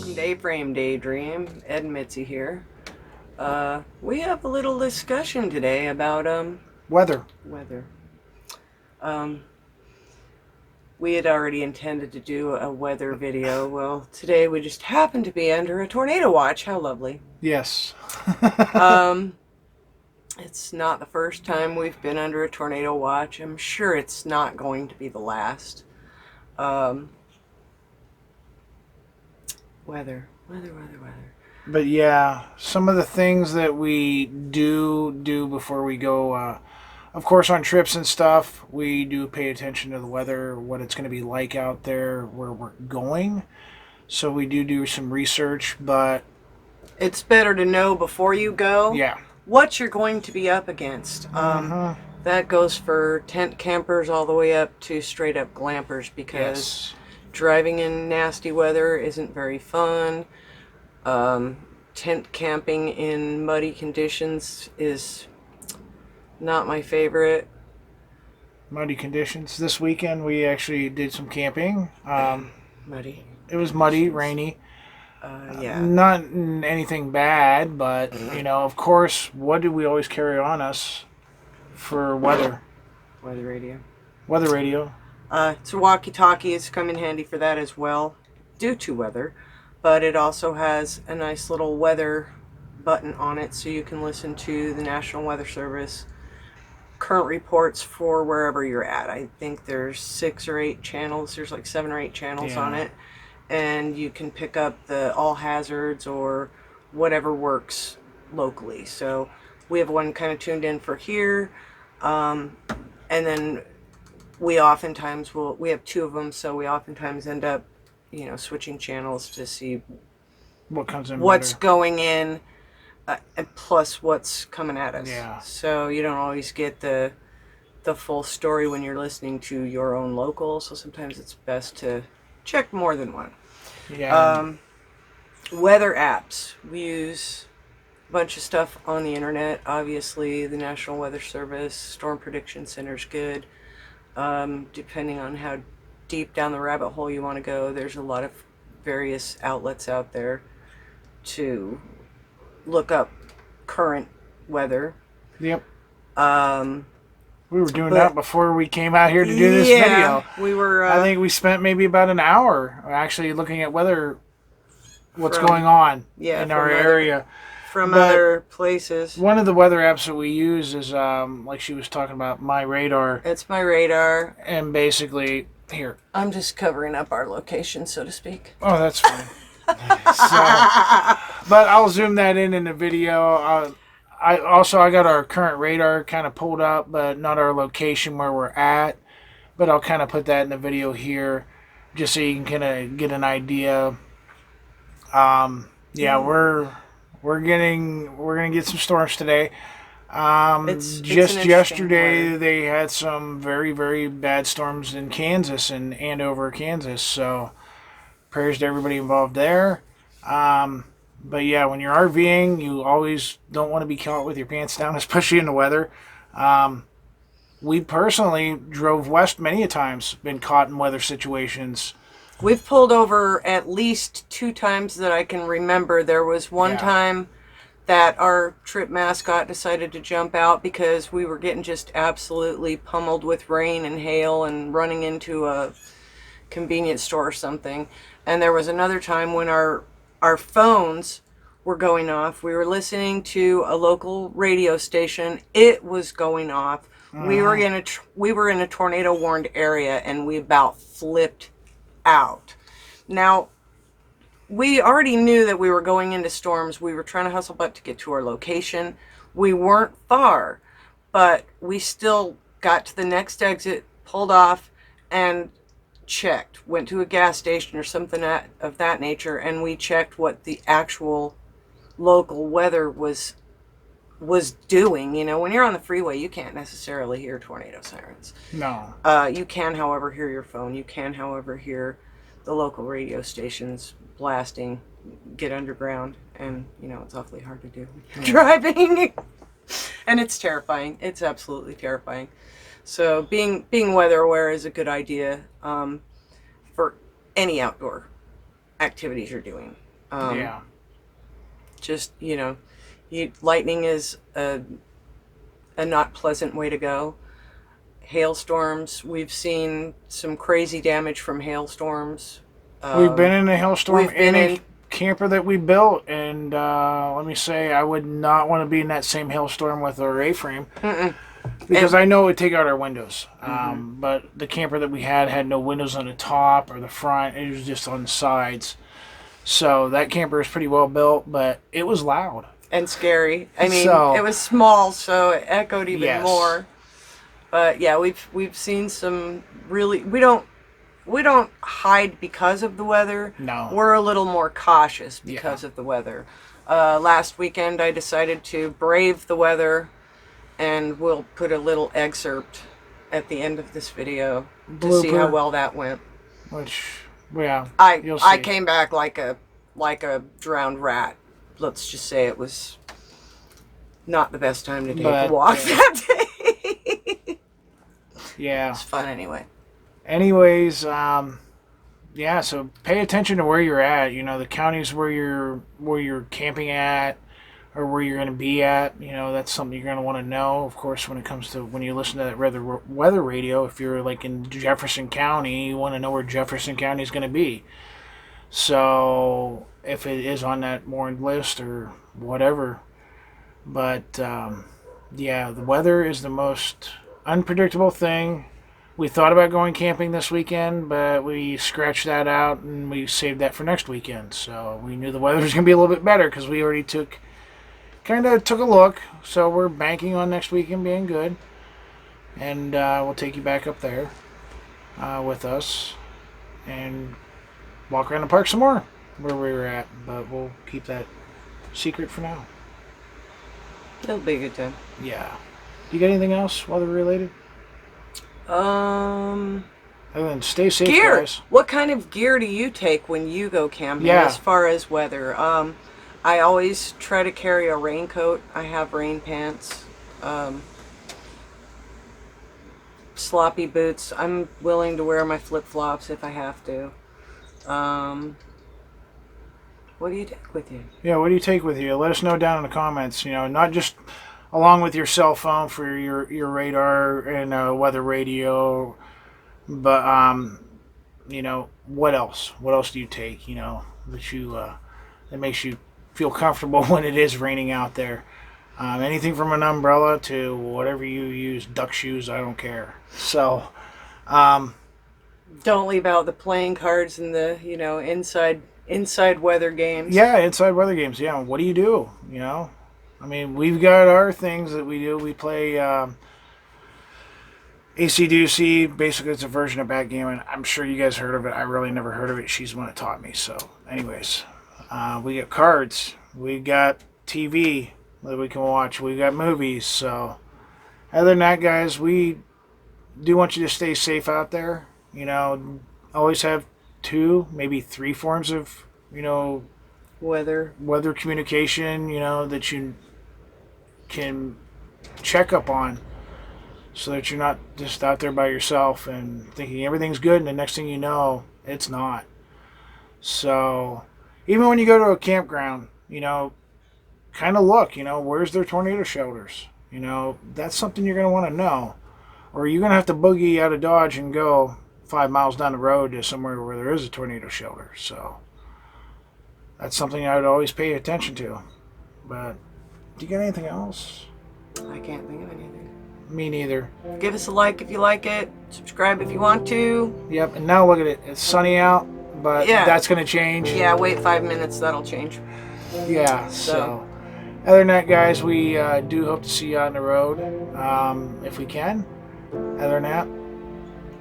Welcome to AFrame Daydream. Ed and Mitzi here. We have a little discussion today about Weather. weather. Um, we had already intended to do a weather video. Well, today we just happened to be under a tornado watch. How lovely. Yes. Um, it's not the first time we've been under a tornado watch. I'm sure it's not going to be the last. Um, weather. But yeah, some of the things that we do before we go, of course, on trips and stuff, we do pay attention to the weather, what it's going to be like out there, where we're going. So we do some research, but It's better to know before you go yeah. what you're going to be up against. Mm-hmm. That goes for tent campers all the way up to straight up glampers because Yes. driving in nasty weather isn't very fun. Tent camping in muddy conditions is not my favorite. Muddy conditions. This weekend we actually did some camping. Muddy It was muddy, conditions. rainy. Yeah. Not anything bad, but of course, what do we always carry on us for weather? Weather radio. Weather radio. It's a walkie-talkie. It's come in handy for that as well, due to weather. But it also has a nice little weather button on it, so you can listen to the National Weather Service current reports for wherever you're at. I think there's 6 or 8 channels. There's like 7 or 8 channels on Yeah. it, and you can pick up the all hazards or whatever works locally. So we have one kind of tuned in for here, and then we oftentimes will. We have 2 of them, so we oftentimes end up, switching channels to see What comes in what's better? going in, and plus what's coming at us. Yeah. So you don't always get the full story when you're listening to your own local. So sometimes it's best to check more than one. Yeah. Weather apps. We use a bunch of stuff on the internet. Obviously, the National Weather Service Storm Prediction Center's good. Depending on how deep down the rabbit hole you want to go, there's a lot of various outlets out there to look up current weather. Yep. Um, We were doing but that before we came out here to do this yeah, video. we were I think we spent maybe about an hour actually looking at weather, what's from going on yeah in our from area. But other places. one of the weather apps that we use is, like she was talking about, My Radar. It's my radar. And basically, here. I'm just covering up our location, so to speak. Oh, that's fine. But I'll zoom that in the video. I got our current radar kind of pulled up, but not our location where we're at. But I'll kind of put that in the video here, just so you can kind of get an idea. Yeah, we're gonna get some storms today. It's Just an interesting yesterday weather. they had some very, very bad storms in Kansas and Andover, Kansas. So prayers to everybody involved there. But yeah, when you're RVing, you always don't want to be caught with your pants down, especially in the weather. We personally drove west many a times, been caught in weather situations. We've pulled over at least 2 times that I can remember. There was one Yeah. time that our trip mascot decided to jump out because we were getting just absolutely pummeled with rain and hail and running into a convenience store or something. And there was another time when our phones were going off. We were listening to a local radio station. It was going off. We were in a tornado warned area, and we about flipped out. Now, we already knew that we were going into storms. We were trying to hustle butt to get to our location. We weren't far, but we still got to the next exit, pulled off, and checked. Went to a gas station or something of that nature, and we checked what the actual local weather was doing. When you're on the freeway, you can't necessarily hear tornado sirens. No. You can, however, hear your phone. You can, however, hear the local radio stations blasting, get underground, and it's awfully hard to do when you're driving. And it's terrifying. It's absolutely terrifying. So being weather aware is a good idea for any outdoor activities you're doing. Yeah. Just, lightning is a not pleasant way to go. Hailstorms, we've seen some crazy damage from hailstorms. We've been in a hailstorm We've been in a in, camper that we built, and let me say, I would not want to be in that same hailstorm with our A-frame because I know it would take out our windows. But the camper that we had no windows on the top or the front; it was just on the sides. So that camper is pretty well built, but it was loud and scary. I mean, So it was small, so it echoed even yes, more. But yeah, we've seen some really. We don't hide because of the weather. no, We're a little more cautious yeah, because of the weather. Last weekend, I decided to brave the weather, and we'll put a little excerpt at the end of this video to see how blooper, well that went. which yeah, I you'll I see. came back like a drowned rat. Let's just say it was not the best time to take a But walk that day. yeah. It's fun anyway. Anyways, yeah. So pay attention to where you're at. You know, the counties where you're camping at, or where you're going to be at. You know, that's something you're going to want to know. Of course, when it comes to when you listen to that weather radio, if you're like in Jefferson County, you want to know where Jefferson County is going to be. So if it is on that warned list or whatever, but yeah, the weather is the most unpredictable thing. We thought about going camping this weekend, but we scratched that out and we saved that for next weekend. So we knew the weather was going to be a little bit better because we already kind of took a look. So we're banking on next weekend being good, and we'll take you back up there with us and walk around the park some more where we were at. But we'll keep that secret for now. It'll be a good time. Yeah. You got anything else weather related? Um, Other than stay safe, Gear. guys. What kind of gear do you take when you go camping Yeah. as far as weather? I always try to carry a raincoat. I have rain pants. Sloppy boots. I'm willing to wear my flip-flops if I have to. What do you take with you? Yeah, what do you take with you? Let us know down in the comments. You know, not just along with your cell phone for your radar and weather radio, but you know, what else? What else do you take? You know, that makes you feel comfortable when it is raining out there. Anything from an umbrella to whatever you use, duck shoes, I don't care. So, Don't leave out the playing cards and the inside weather games. yeah, inside weather games. Yeah, what do? You know, I mean, we've got our things that we do. We play AC/DC. Basically, it's a version of backgammon. I'm sure you guys heard of it. I really never heard of it. She's the one that taught me. So, anyways, we got cards. We got TV that we can watch. We got movies. So, other than that, guys, we do want you to stay safe out there. You know, always have 2, maybe 3 forms of, you know, Weather. communication, you know, that you can check up on so that you're not just out there by yourself and thinking everything's good and the next thing you know, it's not. So even when you go to a campground, you know, kind of look, you know, where's their tornado shelters? You know, that's something you're going to want to know. Or you're going to have to boogie out of Dodge and go 5 miles down the road to somewhere where there is a tornado shelter. So that's something I would always pay attention to. But do you got anything else? I can't think of anything. Me neither. Give us a like if you like it. Subscribe if you want to. Yep, and now look at it. It's sunny out, but Yeah. that's going to change. Yeah, wait 5 minutes. That'll change. Yeah, so other than that, guys, we do hope to see you on the road if we can. Other than that,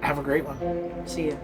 have a great one. See ya.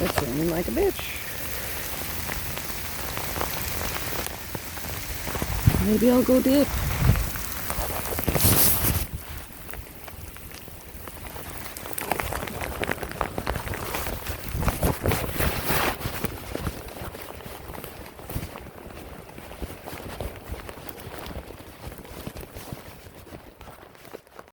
It's raining like a bitch. Maybe I'll go dip.